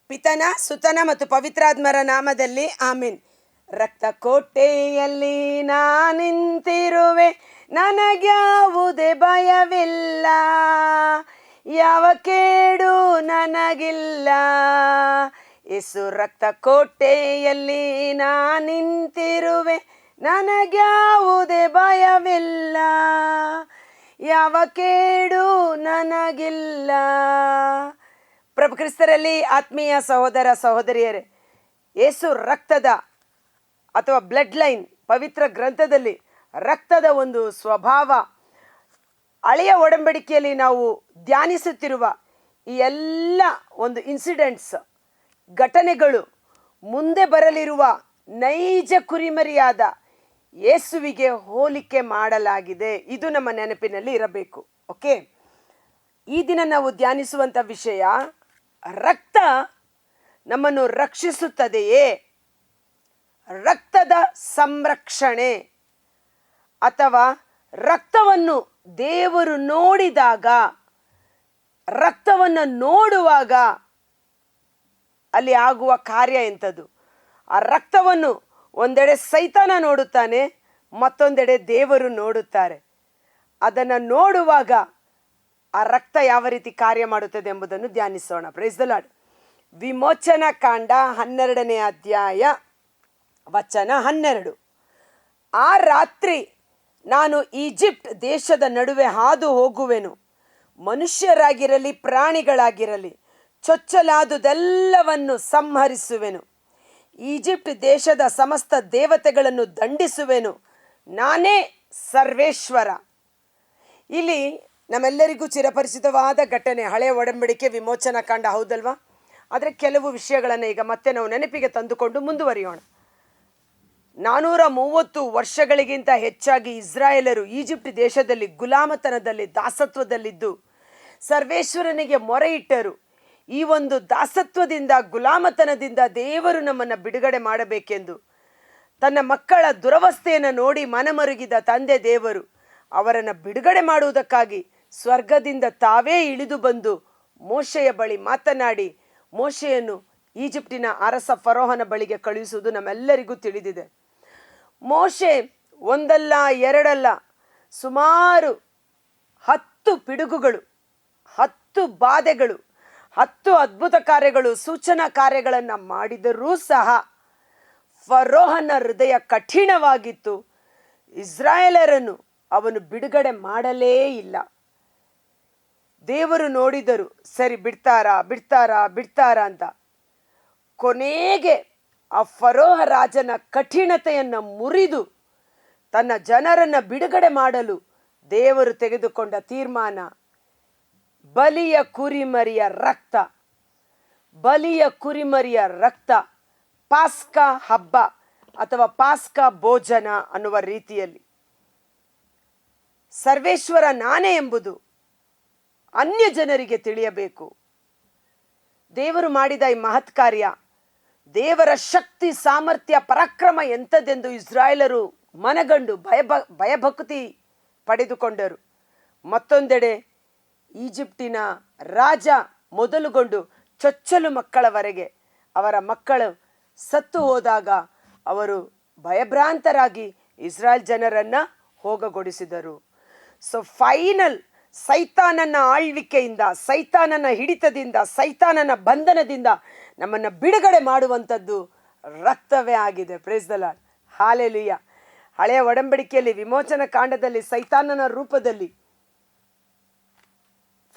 ಪಿತನ ಸುತನ ಮತ್ತು ಪವಿತ್ರಾತ್ಮರ ನಾಮದಲ್ಲಿ ಆಮೀನ್. ರಕ್ತ ಕೋಟೆಯಲ್ಲಿ ನಿಂತಿರುವೆ, ನನಗ್ಯಾವುದೇ ಭಯವಿಲ್ಲ, ಯಾವ ಕೇಡು ನನಗಿಲ್ಲ. ಯೇಸು ರಕ್ತ ಕೋಟೆಯಲ್ಲಿ ನಿಂತಿರುವೆ, ನನಗ್ಯಾವುದೇ ಭಯವಿಲ್ಲ, ಯಾವ ಕೇಡು ನನಗಿಲ್ಲ. ಪ್ರಭು ಕ್ರಿಸ್ತರಲ್ಲಿ ಆತ್ಮೀಯ ಸಹೋದರ ಸಹೋದರಿಯರೇ, ಯೇಸು ರಕ್ತದ ಅಥವಾ ಬ್ಲಡ್ ಲೈನ್ ಪವಿತ್ರ ಗ್ರಂಥದಲ್ಲಿ ರಕ್ತದ ಒಂದು ಸ್ವಭಾವ, ಹಳೆಯ ಒಡಂಬಡಿಕೆಯಲ್ಲಿ ನಾವು ಧ್ಯಾನಿಸುತ್ತಿರುವ ಈ ಎಲ್ಲ ಒಂದು ಇನ್ಸಿಡೆಂಟ್ಸ್, ಘಟನೆಗಳು ಮುಂದೆ ಬರಲಿರುವ ನೈಜ ಕುರಿಮರಿಯಾದ ಯೇಸುವಿಗೆ ಹೋಲಿಕೆ ಮಾಡಲಾಗಿದೆ. ಇದು ನಮ್ಮ ನೆನಪಿನಲ್ಲಿ ಇರಬೇಕು. ಓಕೆ, ಈ ದಿನ ನಾವು ಧ್ಯಾನಿಸುವಂಥ ವಿಷಯ, ರಕ್ತ ನಮ್ಮನ್ನು ರಕ್ಷಿಸುತ್ತದೆಯೇ? ರಕ್ತದ ಸಂರಕ್ಷಣೆ ಅಥವಾ ರಕ್ತವನ್ನು ದೇವರು ನೋಡಿದಾಗ, ರಕ್ತವನ್ನು ನೋಡುವಾಗ ಅಲ್ಲಿ ಆಗುವ ಕಾರ್ಯ ಎಂಥದ್ದು? ಆ ರಕ್ತವನ್ನು ಒಂದೆಡೆ ಸೈತಾನ ನೋಡುತ್ತಾನೆ, ಮತ್ತೊಂದೆಡೆ ದೇವರು ನೋಡುತ್ತಾರೆ. ಅದನ್ನು ನೋಡುವಾಗ ಆ ರಕ್ತ ಯಾವ ರೀತಿ ಕಾರ್ಯ ಮಾಡುತ್ತದೆ ಎಂಬುದನ್ನು ಧ್ಯಾನಿಸೋಣ. Price the lord. ವಿಮೋಚನಾ ಕಾಂಡ 12ನೇ ಅಧ್ಯಾಯ ವಚನ 12. ಆ ರಾತ್ರಿ ನಾನು ಈಜಿಪ್ಟ್ ದೇಶದ ನಡುವೆ ಹಾದು ಹೋಗುವೆನು, ಮನುಷ್ಯರಾಗಿರಲಿ ಪ್ರಾಣಿಗಳಾಗಿರಲಿ ಚೊಚ್ಚಲಾದುದೆಲ್ಲವನ್ನು ಸಂಹರಿಸುವೆನು, ಈಜಿಪ್ಟ್ ದೇಶದ ಸಮಸ್ತ ದೇವತೆಗಳನ್ನು ದಂಡಿಸುವೆನು, ನಾನೇ ಸರ್ವೇಶ್ವರ. ಇಲ್ಲಿ ನಮ್ಮೆಲ್ಲರಿಗೂ ಚಿರಪರಿಚಿತವಾದ ಘಟನೆ, ಹಳೆಯ ಒಡಂಬಡಿಕೆ ವಿಮೋಚನಾ ಕಾಂಡ, ಹೌದಲ್ವಾ? ಆದರೆ ಕೆಲವು ವಿಷಯಗಳನ್ನು ಈಗ ಮತ್ತೆ ನಾವು ನೆನಪಿಗೆ ತಂದುಕೊಂಡು ಮುಂದುವರಿಯೋಣ. 430 ವರ್ಷಗಳಿಗಿಂತ ಹೆಚ್ಚಾಗಿ ಇಸ್ರಾಯೇಲರು ಈಜಿಪ್ಟ್ ದೇಶದಲ್ಲಿ ಗುಲಾಮತನದಲ್ಲಿ ದಾಸತ್ವದಲ್ಲಿದ್ದು ಸರ್ವೇಶ್ವರನಿಗೆ ಮೊರೆ ಇಟ್ಟರು. ಈ ಒಂದು ದಾಸತ್ವದಿಂದ, ಗುಲಾಮತನದಿಂದ ದೇವರು ನಮ್ಮನ್ನು ಬಿಡುಗಡೆ ಮಾಡಬೇಕೆಂದು ತನ್ನ ಮಕ್ಕಳ ದುರವಸ್ಥೆಯನ್ನು ನೋಡಿ ಮನಮರುಗಿದ ತಂದೆ ದೇವರು ಅವರನ್ನು ಬಿಡುಗಡೆ ಮಾಡುವುದಕ್ಕಾಗಿ ಸ್ವರ್ಗದಿಂದ ತಾವೇ ಇಳಿದು ಬಂದು ಮೋಶೆಯ ಬಳಿ ಮಾತನಾಡಿ ಮೋಶೆಯನ್ನು ಈಜಿಪ್ಟಿನ ಅರಸ ಫರೋಹನ ಬಳಿಗೆ ಕಳುಹಿಸುವುದು ನಮ್ಮೆಲ್ಲರಿಗೂ ತಿಳಿದಿದೆ. ಮೋಶೆ ಒಂದಲ್ಲ ಎರಡಲ್ಲ ಸುಮಾರು 10 ಪಿಡುಗುಗಳು, 10 ಬಾಧೆಗಳು, 10 ಅದ್ಭುತ ಕಾರ್ಯಗಳು, ಸೂಚನಾ ಕಾರ್ಯಗಳನ್ನು ಮಾಡಿದರೂ ಸಹ ಫರೋಹನ ಹೃದಯ ಕಠಿಣವಾಗಿತ್ತು. ಇಸ್ರಾಯೇಲರನ್ನು ಅವನು ಬಿಡುಗಡೆ ಮಾಡಲೇ ಇಲ್ಲ. ದೇವರು ನೋಡಿದರು, ಸರಿ ಬಿಡ್ತಾರಾ ಅಂತ. ಕೊನೆಗೆ ಆ ಫರೋಹ ರಾಜನ ಕಠಿಣತೆಯನ್ನು ಮುರಿದು ತನ್ನ ಜನರನ್ನು ಬಿಡುಗಡೆ ಮಾಡಲು ದೇವರು ತೆಗೆದುಕೊಂಡ ತೀರ್ಮಾನ, ಬಲಿಯ ಕುರಿಮರಿಯ ರಕ್ತ. ಬಲಿಯ ಕುರಿಮರಿಯ ರಕ್ತ ಪಾಸ್ಕಾ ಹಬ್ಬ ಅಥವಾ ಪಾಸ್ಕಾ ಭೋಜನ ಅನ್ನುವ ರೀತಿಯಲ್ಲಿ ಸರ್ವೇಶ್ವರ ನಾನೇ ಎಂಬುದು ಅನ್ಯ ಜನರಿಗೆ ತಿಳಿಯಬೇಕು. ದೇವರು ಮಾಡಿದ ಈ ಮಹತ್ ಕಾರ್ಯ, ದೇವರ ಶಕ್ತಿ, ಸಾಮರ್ಥ್ಯ, ಪರಾಕ್ರಮ ಎಂಥದ್ದೆಂದು ಇಸ್ರಾಯೇಲರು ಮನಗಂಡು ಭಯಭಕ್ತಿ ಪಡೆದುಕೊಂಡರು. ಮತ್ತೊಂದೆಡೆ ಈಜಿಪ್ಟಿನ ರಾಜ ಮೊದಲುಗೊಂಡು ಚೊಚ್ಚಲು ಮಕ್ಕಳವರೆಗೆ ಅವರ ಮಕ್ಕಳು ಸತ್ತು ಹೋದಾಗ ಅವರು ಭಯಭ್ರಾಂತರಾಗಿ ಇಸ್ರಾಯೇಲ್ ಜನರನ್ನು ಹೋಗಗೊಡಿಸಿದರು. ಸೊ ಫೈನಲ್ ಸೈತಾನನ ಆಳ್ವಿಕೆಯಿಂದ, ಸೈತಾನನ ಹಿಡಿತದಿಂದ, ಸೈತಾನನ ಬಂಧನದಿಂದ ನಮ್ಮನ್ನು ಬಿಡುಗಡೆ ಮಾಡುವಂಥದ್ದು ರಕ್ತವೇ ಆಗಿದೆ. Price the lord, hallelujah. ಹಳೆಯ ಒಡಂಬಡಿಕೆಯಲ್ಲಿ ವಿಮೋಚನಾ ಕಾಂಡದಲ್ಲಿ ಸೈತಾನನ ರೂಪದಲ್ಲಿ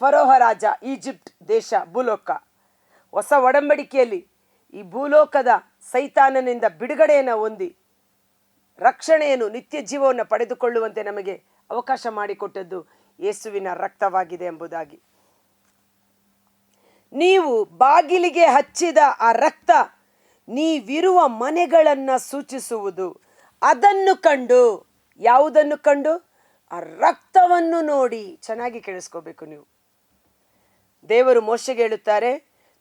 ಫರೋಹ ರಾಜ, ಈಜಿಪ್ಟ್ ದೇಶ, ಭೂಲೋಕ. ಹೊಸ ಒಡಂಬಡಿಕೆಯಲ್ಲಿ ಈ ಭೂಲೋಕದ ಸೈತಾನನಿಂದ ಬಿಡುಗಡೆಯನ್ನು ಹೊಂದಿ ರಕ್ಷಣೆಯನ್ನು, ನಿತ್ಯ ಜೀವವನ್ನು ಪಡೆದುಕೊಳ್ಳುವಂತೆ ನಮಗೆ ಅವಕಾಶ ಮಾಡಿಕೊಟ್ಟದ್ದು ಯೇಸುವಿನ ರಕ್ತವಾಗಿದೆ ಎಂಬುದಾಗಿ. ನೀವು ಬಾಗಿಲಿಗೆ ಹಚ್ಚಿದ ಆ ರಕ್ತ ನೀವಿರುವ ಮನೆಗಳನ್ನು ಸೂಚಿಸುವುದು. ಅದನ್ನು ಕಂಡು, ಯಾವುದನ್ನು ಕಂಡು? ಆ ರಕ್ತವನ್ನು ನೋಡಿ. ಚೆನ್ನಾಗಿ ಕೇಳಿಸ್ಕೋಬೇಕು ನೀವು. ದೇವರು ಮೋಶೆಗೆ ಹೇಳುತ್ತಾರೆ,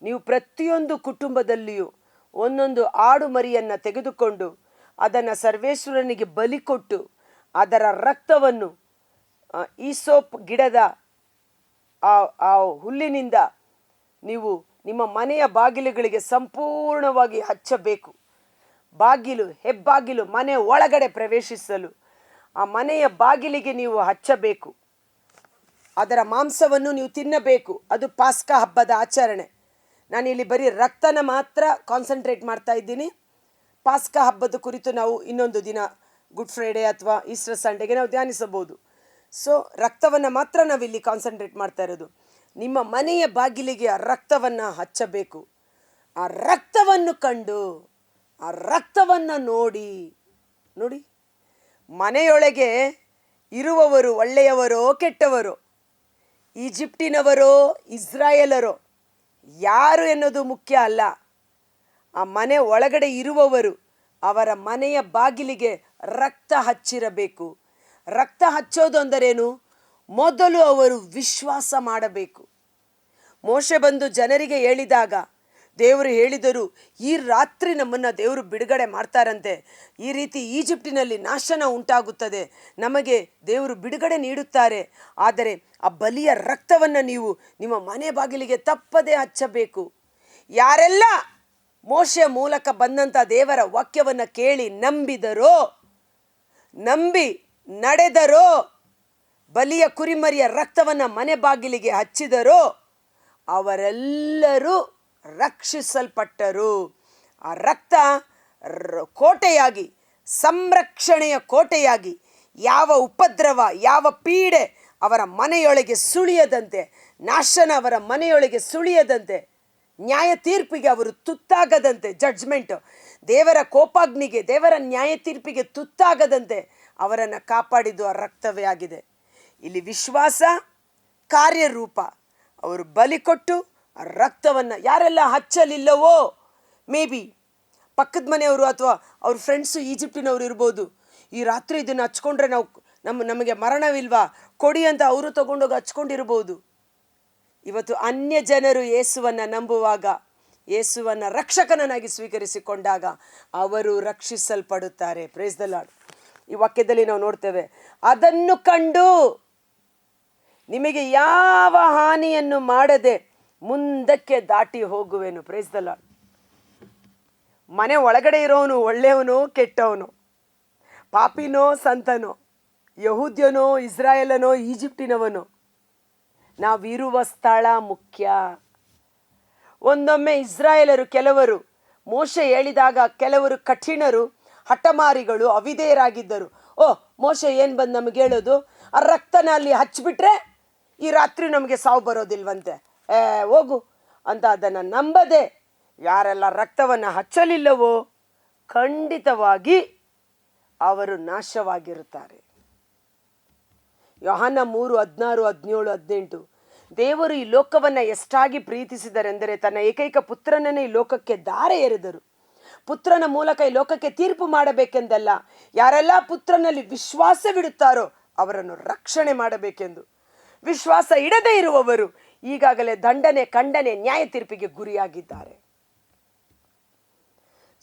ನೀವು ಪ್ರತಿಯೊಂದು ಕುಟುಂಬದಲ್ಲಿಯೂ ಒಂದೊಂದು ಆಡು ಮರಿಯನ್ನು ತೆಗೆದುಕೊಂಡು ಅದನ್ನು ಸರ್ವೇಶ್ವರನಿಗೆ ಬಲಿ ಕೊಟ್ಟು ಅದರ ರಕ್ತವನ್ನು ಈಸೋಪ್ ಗಿಡದ ಆ ಹುಲ್ಲಿನಿಂದ ನೀವು ನಿಮ್ಮ ಮನೆಯ ಬಾಗಿಲುಗಳಿಗೆ ಸಂಪೂರ್ಣವಾಗಿ ಹಚ್ಚಬೇಕು. ಬಾಗಿಲು, ಹೆಬ್ಬಾಗಿಲು, ಮನೆ ಒಳಗಡೆ ಪ್ರವೇಶಿಸಲು ಆ ಮನೆಯ ಬಾಗಿಲಿಗೆ ನೀವು ಹಚ್ಚಬೇಕು. ಅದರ ಮಾಂಸವನ್ನು ನೀವು ತಿನ್ನಬೇಕು. ಅದು ಪಾಸ್ಕ ಹಬ್ಬದ ಆಚರಣೆ. ನಾನಿಲ್ಲಿ ಬರೀ ರಕ್ತನ ಮಾತ್ರ ಕಾನ್ಸಂಟ್ರೇಟ್ ಮಾಡ್ತಾ ಇದ್ದೀನಿ. ಪಾಸ್ಕ ಹಬ್ಬದ ಕುರಿತು ನಾವು ಇನ್ನೊಂದು ದಿನ, ಗುಡ್ ಫ್ರೈಡೇ ಅಥವಾ ಈಸ್ಟರ್ ಸಂಡೆಗೆ ನಾವು ಧ್ಯಾನಿಸಬಹುದು. ಸೊ ರಕ್ತವನ್ನು ಮಾತ್ರ ನಾವಿಲ್ಲಿ ಕಾನ್ಸಂಟ್ರೇಟ್ ಮಾಡ್ತಾ ಇರೋದು. ನಿಮ್ಮ ಮನೆಯ ಬಾಗಿಲಿಗೆ ಆ ರಕ್ತವನ್ನು ಹಚ್ಚಬೇಕು. ಆ ರಕ್ತವನ್ನು ಕಂಡು, ಆ ರಕ್ತವನ್ನು ನೋಡಿ, ಮನೆಯೊಳಗೆ ಇರುವವರು ಒಳ್ಳೆಯವರೋ ಕೆಟ್ಟವರೋ, ಈಜಿಪ್ಟಿನವರೋ ಇಸ್ರಾಯೇಲರೋ, ಯಾರು ಎನ್ನುವುದು ಮುಖ್ಯ ಅಲ್ಲ. ಆ ಮನೆ ಒಳಗಡೆ ಇರುವವರು ಅವರ ಮನೆಯ ಬಾಗಿಲಿಗೆ ರಕ್ತ ಹಚ್ಚಿರಬೇಕು. ರಕ್ತ ಹಚ್ಚೋದು ಅಂದರೇನು? ಮೊದಲು ಅವರು ವಿಶ್ವಾಸ ಮಾಡಬೇಕು. ಮೋಶೆ ಬಂದು ಜನರಿಗೆ ಹೇಳಿದಾಗ ದೇವರು ಹೇಳಿದರು, ಈ ರಾತ್ರಿ ನಮ್ಮನ್ನು ದೇವರು ಬಿಡುಗಡೆ ಮಾಡ್ತಾರಂತೆ, ಈ ರೀತಿ ಈಜಿಪ್ಟಿನಲ್ಲಿ ನಾಶನ ಉಂಟಾಗುತ್ತದೆ, ನಮಗೆ ದೇವರು ಬಿಡುಗಡೆ ನೀಡುತ್ತಾರೆ, ಆದರೆ ಆ ಬಲಿಯ ರಕ್ತವನ್ನು ನೀವು ನಿಮ್ಮ ಮನೆ ಬಾಗಿಲಿಗೆ ತಪ್ಪದೆ ಹಚ್ಚಬೇಕು. ಯಾರೆಲ್ಲ ಮೋಶೆಯ ಮೂಲಕ ಬಂದಂಥ ದೇವರ ವಾಕ್ಯವನ್ನು ಕೇಳಿ ನಂಬಿ ನಡೆದರೋ, ಬಲಿಯ ಕುರಿಮರಿಯ ರಕ್ತವನ್ನು ಮನೆ ಬಾಗಿಲಿಗೆ ಹಚ್ಚಿದರೋ ಅವರೆಲ್ಲರೂ ರಕ್ಷಿಸಲ್ಪಟ್ಟರು. ಆ ರಕ್ತ ಕೋಟೆಯಾಗಿ, ಸಂರಕ್ಷಣೆಯ ಕೋಟೆಯಾಗಿ, ಯಾವ ಉಪದ್ರವ, ಯಾವ ಪೀಡೆ ಅವರ ಮನೆಯೊಳಗೆ ಸುಳಿಯದಂತೆ, ನಾಶನ ಅವರ ಮನೆಯೊಳಗೆ ಸುಳಿಯದಂತೆ, ನ್ಯಾಯ ತೀರ್ಪಿಗೆ ಅವರು ತುತ್ತಾಗದಂತೆ, ಜಡ್ಜ್ಮೆಂಟ್, ದೇವರ ಕೋಪಾಗ್ನಿಗೆ, ದೇವರ ನ್ಯಾಯ ತೀರ್ಪಿಗೆ ತುತ್ತಾಗದಂತೆ ಅವರನ್ನು ಕಾಪಾಡಿದ್ದು ಆ ರಕ್ತವೇ ಆಗಿದೆ. ಇಲ್ಲಿ ವಿಶ್ವಾಸ, ಕಾರ್ಯರೂಪ. ಅವರು ಬಲಿ ಕೊಟ್ಟು ಆ ರಕ್ತವನ್ನು ಯಾರೆಲ್ಲ ಹಚ್ಚಲಿಲ್ಲವೋ, ಮೇ ಬಿ ಪಕ್ಕದ ಮನೆಯವರು ಅಥವಾ ಅವ್ರ ಫ್ರೆಂಡ್ಸು ಈಜಿಪ್ಟಿನವರು ಇರ್ಬೋದು, ಈ ರಾತ್ರಿ ಇದನ್ನು ಹಚ್ಕೊಂಡ್ರೆ ನಮಗೆ ಮರಣವಿಲ್ವಾ ಕೊಡಿ ಅಂತ ಅವರು ತಗೊಂಡೋಗಿ ಹಚ್ಕೊಂಡಿರ್ಬೋದು. ಇವತ್ತು ಅನ್ಯ ಜನರು ಯೇಸುವನ್ನು ನಂಬುವಾಗ, ಯೇಸುವನ್ನು ರಕ್ಷಕನನ್ನಾಗಿ ಸ್ವೀಕರಿಸಿಕೊಂಡಾಗ ಅವರು ರಕ್ಷಿಸಲ್ಪಡುತ್ತಾರೆ. Price the lord. ಈ ವಾಕ್ಯದಲ್ಲಿ ನಾವು ನೋಡ್ತೇವೆ, ಅದನ್ನು ಕಂಡು ನಿಮಗೆ ಯಾವ ಹಾನಿಯನ್ನು ಮಾಡದೆ ಮುಂದಕ್ಕೆ ದಾಟಿ ಹೋಗುವೆನು. Price the lord. ಮನೆ ಒಳಗಡೆ ಇರೋನು ಒಳ್ಳೆಯವನೋ ಕೆಟ್ಟವನೋ, ಪಾಪಿನೋ ಸಂತನೋ, ಯಹೂದ್ಯನೋ ಇಸ್ರಾಯೇಲನೋ ಈಜಿಪ್ಟಿನವನೋ, ನಾವಿರುವ ಸ್ಥಳ ಮುಖ್ಯ. ಒಂದೊಮ್ಮೆ ಇಸ್ರಾಯೇಲರು ಕೆಲವರು ಮೋಶೆ ಹೇಳಿದಾಗ ಕೆಲವರು ಕಠಿಣರು, ಹಠಮಾರಿಗಳು, ಅವಿಧೇಯರಾಗಿದ್ದರು. ಮೋಶೆ ಏನು ಬಂದು ನಮಗೆ ಹೇಳೋದು, ಆ ರಕ್ತನ ಅಲ್ಲಿ ಹಚ್ಚಿಬಿಟ್ರೆ ಈ ರಾತ್ರಿ ನಮಗೆ ಸಾವು ಬರೋದಿಲ್ವಂತೆ, ಹೋಗು ಅಂತ ಅದನ್ನು ನಂಬದೆ ಯಾರೆಲ್ಲ ರಕ್ತವನ್ನು ಹಚ್ಚಲಿಲ್ಲವೋ ಖಂಡಿತವಾಗಿ ಅವರು ನಾಶವಾಗಿರುತ್ತಾರೆ. ಯೋಹಾನ 3:16-17-18 ದೇವರು ಈ ಲೋಕವನ್ನು ಎಷ್ಟಾಗಿ ಪ್ರೀತಿಸಿದರೆಂದರೆ ತನ್ನ ಏಕೈಕ ಪುತ್ರನನ್ನೇ ಈ ಲೋಕಕ್ಕೆ ಧಾರೆ ಎರೆದರು. ಪುತ್ರನ ಮೂಲಕ ಈ ಲೋಕಕ್ಕೆ ತೀರ್ಪು ಮಾಡಬೇಕೆಂದಲ್ಲ, ಯಾರೆಲ್ಲ ಪುತ್ರನಲ್ಲಿ ವಿಶ್ವಾಸವಿಡುತ್ತಾರೋ ಅವರನ್ನು ರಕ್ಷಣೆ ಮಾಡಬೇಕೆಂದು. ವಿಶ್ವಾಸ ಇಡದೇ ಇರುವವರು ಈಗಾಗಲೇ ದಂಡನೆ, ಖಂಡನೆ, ನ್ಯಾಯ ತೀರ್ಪಿಗೆ ಗುರಿಯಾಗಿದ್ದಾರೆ.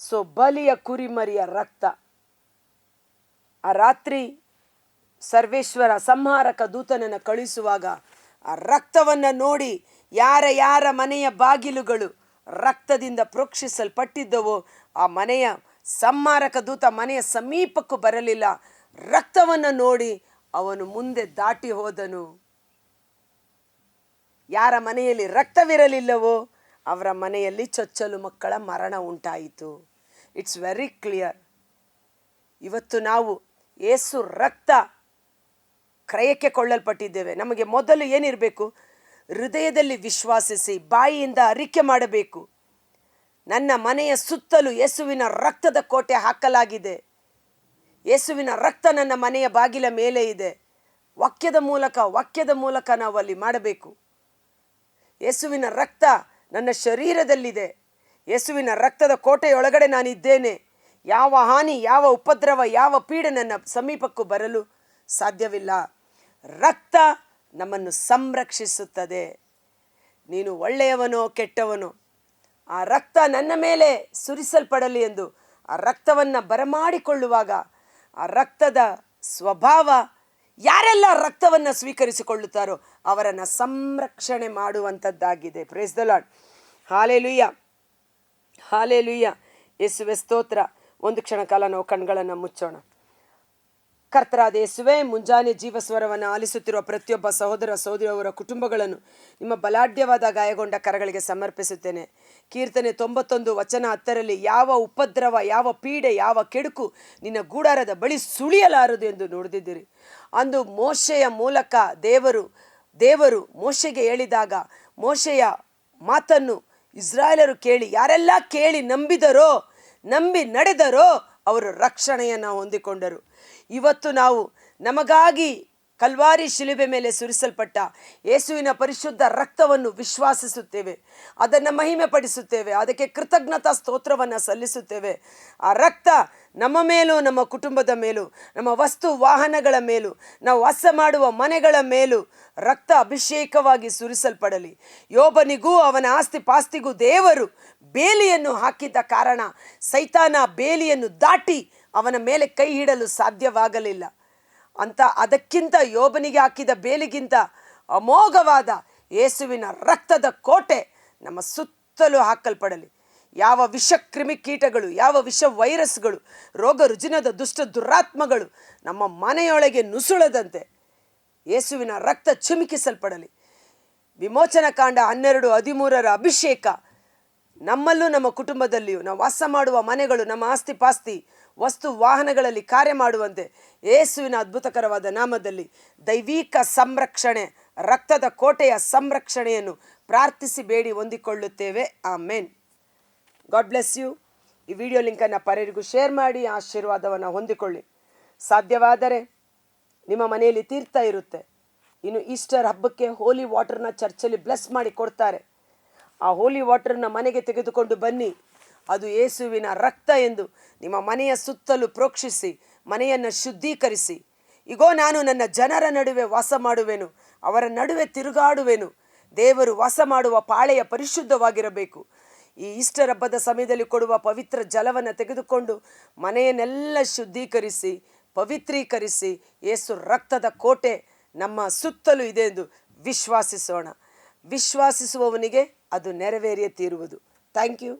ಸೊ ಬಲಿಯ ಕುರಿಮರಿಯ ರಕ್ತ, ಆ ರಾತ್ರಿ ಸರ್ವೇಶ್ವರ ಸಂಹಾರಕ ದೂತನನ್ನು ಕಳಿಸುವಾಗ ಆ ರಕ್ತವನ್ನು ನೋಡಿ ಯಾರ ಮನೆಯ ಬಾಗಿಲುಗಳು ರಕ್ತದಿಂದ ಪ್ರೋಕ್ಷಿಸಲ್ಪಟ್ಟಿದ್ದವೋ ಆ ಮನೆಯ ಸಂಹಾರಕ ದೂತ ಮನೆಯ ಸಮೀಪಕ್ಕೂ ಬರಲಿಲ್ಲ. ರಕ್ತವನ್ನು ನೋಡಿ ಅವನು ಮುಂದೆ ದಾಟಿ ಹೋದನು. ಯಾರ ಮನೆಯಲ್ಲಿ ರಕ್ತವಿರಲಿಲ್ಲವೋ ಅವರ ಮನೆಯಲ್ಲಿ ಚೊಚ್ಚಲು ಮಕ್ಕಳ ಮರಣ ಉಂಟಾಯಿತು. It's very clear. ಇವತ್ತು ನಾವು ಯೇಸು ರಕ್ತ ಕ್ರಯಕ್ಕೆ ಕೊಳ್ಳಲ್ಪಟ್ಟಿದ್ದೇವೆ. ನಮಗೆ ಮೊದಲು ಏನಿರಬೇಕು? ಹೃದಯದಲ್ಲಿ ವಿಶ್ವಾಸಿಸಿ ಬಾಯಿಯಿಂದ ಅರಿಕೆ ಮಾಡಬೇಕು. ನನ್ನ ಮನೆಯ ಸುತ್ತಲೂ ಯೇಸುವಿನ ರಕ್ತದ ಕೋಟೆ ಹಾಕಲಾಗಿದೆ. ಯೇಸುವಿನ ರಕ್ತ ನನ್ನ ಮನೆಯ ಬಾಗಿಲ ಮೇಲೆ ಇದೆ. ವಾಕ್ಯದ ಮೂಲಕ ನಾವು ಅಲ್ಲಿ ಮಾಡಬೇಕು. ಯೇಸುವಿನ ರಕ್ತ ನನ್ನ ಶರೀರದಲ್ಲಿದೆ. ಯೇಸುವಿನ ರಕ್ತದ ಕೋಟೆಯೊಳಗಡೆ ನಾನಿದ್ದೇನೆ. ಯಾವ ಹಾನಿ, ಯಾವ ಉಪದ್ರವ, ಯಾವ ಪೀಡೆ ನನ್ನ ಸಮೀಪಕ್ಕೂ ಬರಲು ಸಾಧ್ಯವಿಲ್ಲ. ರಕ್ತ ನಮ್ಮನ್ನು ಸಂರಕ್ಷಿಸುತ್ತದೆ. ನೀನು ಒಳ್ಳೆಯವನೋ ಕೆಟ್ಟವನೋ, ಆ ರಕ್ತ ನನ್ನ ಮೇಲೆ ಸುರಿಸಲ್ಪಡಲಿ ಎಂದು ಆ ರಕ್ತವನ್ನು ಬರಮಾಡಿಕೊಳ್ಳುವಾಗ ಆ ರಕ್ತದ ಸ್ವಭಾವ ಯಾರೆಲ್ಲ ರಕ್ತವನ್ನು ಸ್ವೀಕರಿಸಿಕೊಳ್ಳುತ್ತಾರೋ ಅವರನ್ನು ಸಂರಕ್ಷಣೆ ಮಾಡುವಂಥದ್ದಾಗಿದೆ. Praise the lord. Hallelujah, hallelujah. ಯೇಸುವೆ ಸ್ತೋತ್ರ. ಒಂದು ಕ್ಷಣ ಕಾಲ ನಾವು ಕಣ್ಗಳನ್ನು ಮುಚ್ಚೋಣ. ಕರ್ತರಾದ ಯೇಸುವೆ, ಮುಂಜಾನೆ ಜೀವಸ್ವರವನ್ನು ಆಲಿಸುತ್ತಿರುವ ಪ್ರತಿಯೊಬ್ಬ ಸಹೋದರ ಸಹೋದರಿಯವರ ಕುಟುಂಬಗಳನ್ನು ನಿಮ್ಮ ಬಲಾಢ್ಯವಾದ ಗಾಯಗೊಂಡ ಕರಗಳಿಗೆ ಸಮರ್ಪಿಸುತ್ತೇನೆ. ಕೀರ್ತನೆ 91 ವಚನ 10ರಲ್ಲಿ ಯಾವ ಉಪದ್ರವ, ಯಾವ ಪೀಡೆ, ಯಾವ ಕೆಡುಕು ನಿನ್ನ ಗೂಡಾರದ ಬಳಿ ಸುಳಿಯಲಾರದು ಎಂದು ನುಡಿದಿದ್ದೀರಿ. ಅಂದು ಮೋಶೆಯ ಮೂಲಕ ದೇವರು ಮೋಶೆಗೆ ಹೇಳಿದಾಗ ಮೋಶೆಯ ಮಾತನ್ನು ಇಸ್ರಾಯೇಲರು ಕೇಳಿ, ಯಾರೆಲ್ಲ ಕೇಳಿ ನಂಬಿ ನಡೆದರೋ ಅವರು ರಕ್ಷಣೆಯನ್ನು ಹೊಂದಿಕೊಂಡರು. ಇವತ್ತು ನಾವು ನಮಗಾಗಿ ಕಲ್ವಾರಿ ಶಿಲುಬೆ ಮೇಲೆ ಸುರಿಸಲ್ಪಟ್ಟ ಯೇಸುವಿನ ಪರಿಶುದ್ಧ ರಕ್ತವನ್ನು ವಿಶ್ವಾಸಿಸುತ್ತೇವೆ, ಅದನ್ನು ಮಹಿಮೆ ಪಡಿಸುತ್ತೇವೆ, ಅದಕ್ಕೆ ಕೃತಜ್ಞತಾ ಸ್ತೋತ್ರವನ್ನು ಸಲ್ಲಿಸುತ್ತೇವೆ. ಆ ರಕ್ತ ನಮ್ಮ ಮೇಲೂ, ನಮ್ಮ ಕುಟುಂಬದ ಮೇಲೂ, ನಮ್ಮ ವಸ್ತು ವಾಹನಗಳ ಮೇಲೂ, ನಾವು ವಾಸ ಮಾಡುವ ಮನೆಗಳ ಮೇಲೂ ರಕ್ತ ಅಭಿಷೇಕವಾಗಿ ಸುರಿಸಲ್ಪಡಲಿ. ಯೋಬನಿಗೂ ಅವನ ಆಸ್ತಿ ಪಾಸ್ತಿಗೂ ದೇವರು ಬೇಲಿಯನ್ನು ಹಾಕಿದ್ದ ಕಾರಣ ಸೈತಾನ ಬೇಲಿಯನ್ನು ದಾಟಿ ಅವನ ಮೇಲೆ ಕೈ ಹಿಡಲು ಸಾಧ್ಯವಾಗಲಿಲ್ಲ. ಅದಕ್ಕಿಂತ ಯೋಬನಿಗೆ ಹಾಕಿದ ಬೇಲಿಗಿಂತ ಅಮೋಘವಾದ ಯೇಸುವಿನ ರಕ್ತದ ಕೋಟೆ ನಮ್ಮ ಸುತ್ತಲೂ ಹಾಕಲ್ಪಡಲಿ. ಯಾವ ವಿಷ ಕ್ರಿಮಿಕೀಟಗಳು, ಯಾವ ವಿಷ ವೈರಸ್ಗಳು, ರೋಗ ರುಜಿನದ ದುಷ್ಟ ದುರಾತ್ಮಗಳು ನಮ್ಮ ಮನೆಯೊಳಗೆ ನುಸುಳದಂತೆ ಯೇಸುವಿನ ರಕ್ತ ಚಿಮುಕಿಸಲ್ಪಡಲಿ. ವಿಮೋಚನ ಕಾಂಡ 12:13 ಅಭಿಷೇಕ ನಮ್ಮಲ್ಲೂ ನಮ್ಮ ಕುಟುಂಬದಲ್ಲಿಯೂ, ನಾವು ವಾಸ ಮಾಡುವ ಮನೆಗಳು, ನಮ್ಮ ಆಸ್ತಿ ಪಾಸ್ತಿ ವಸ್ತು ವಾಹನಗಳಲ್ಲಿ ಕಾರ್ಯ ಮಾಡುವಂತೆ ಯೇಸುವಿನ ಅದ್ಭುತಕರವಾದ ನಾಮದಲ್ಲಿ ದೈವಿಕ ಸಂರಕ್ಷಣೆ, ರಕ್ತದ ಕೋಟೆಯ ಸಂರಕ್ಷಣೆಯನ್ನು ಪ್ರಾರ್ಥಿಸಿ ಬೇಡಿ ಹೊಂದಿಕೊಳ್ಳುತ್ತೇವೆ. ಆಮೇನ್. God bless you. ಈ ವಿಡಿಯೋ ಲಿಂಕನ್ನು ಪರರಿಗೂ ಶೇರ್ ಮಾಡಿ ಆಶೀರ್ವಾದವನ್ನು ಹೊಂದಿಕೊಳ್ಳಿ. ಸಾಧ್ಯವಾದರೆ ನಿಮ್ಮ ಮನೆಯಲ್ಲಿ ತೀರ್ಥ ಇರುತ್ತೆ. ಇನ್ನು ಈಸ್ಟರ್ ಹಬ್ಬಕ್ಕೆ ಹೋಲಿ ವಾಟರ್ನ ಚರ್ಚಲ್ಲಿ ಬ್ಲೆಸ್ ಮಾಡಿ ಕೊಡ್ತಾರೆ. ಆ ಹೋಲಿ ವಾಟರ್ನ ಮನೆಗೆ ತೆಗೆದುಕೊಂಡು ಬನ್ನಿ. ಅದು ಯೇಸುವಿನ ರಕ್ತ ಎಂದು ನಿಮ್ಮ ಮನೆಯ ಸುತ್ತಲೂ ಪ್ರೋಕ್ಷಿಸಿ ಮನೆಯನ್ನು ಶುದ್ಧೀಕರಿಸಿ, ಇಗೋ ನಾನು ನನ್ನ ಜನರ ನಡುವೆ ವಾಸ ಮಾಡುವೆನು, ಅವರ ನಡುವೆ ತಿರುಗಾಡುವೆನು. ದೇವರು ವಾಸ ಮಾಡುವ ಪಾಳೆಯ ಪರಿಶುದ್ಧವಾಗಿರಬೇಕು. ಈ ಈಸ್ಟರ್ ಹಬ್ಬದ ಸಮಯದಲ್ಲಿ ಕೊಡುವ ಪವಿತ್ರ ಜಲವನ್ನು ತೆಗೆದುಕೊಂಡು ಮನೆಯನ್ನೆಲ್ಲ ಶುದ್ಧೀಕರಿಸಿ ಪವಿತ್ರೀಕರಿಸಿ ಯೇಸು ರಕ್ತದ ಕೋಟೆ ನಮ್ಮ ಸುತ್ತಲೂ ಇದೆ ಎಂದು ವಿಶ್ವಾಸಿಸೋಣ. ವಿಶ್ವಾಸಿಸುವವನಿಗೆ ಅದು ನೆರವೇರಿಯೇ ತೀರುವುದು. Thank you.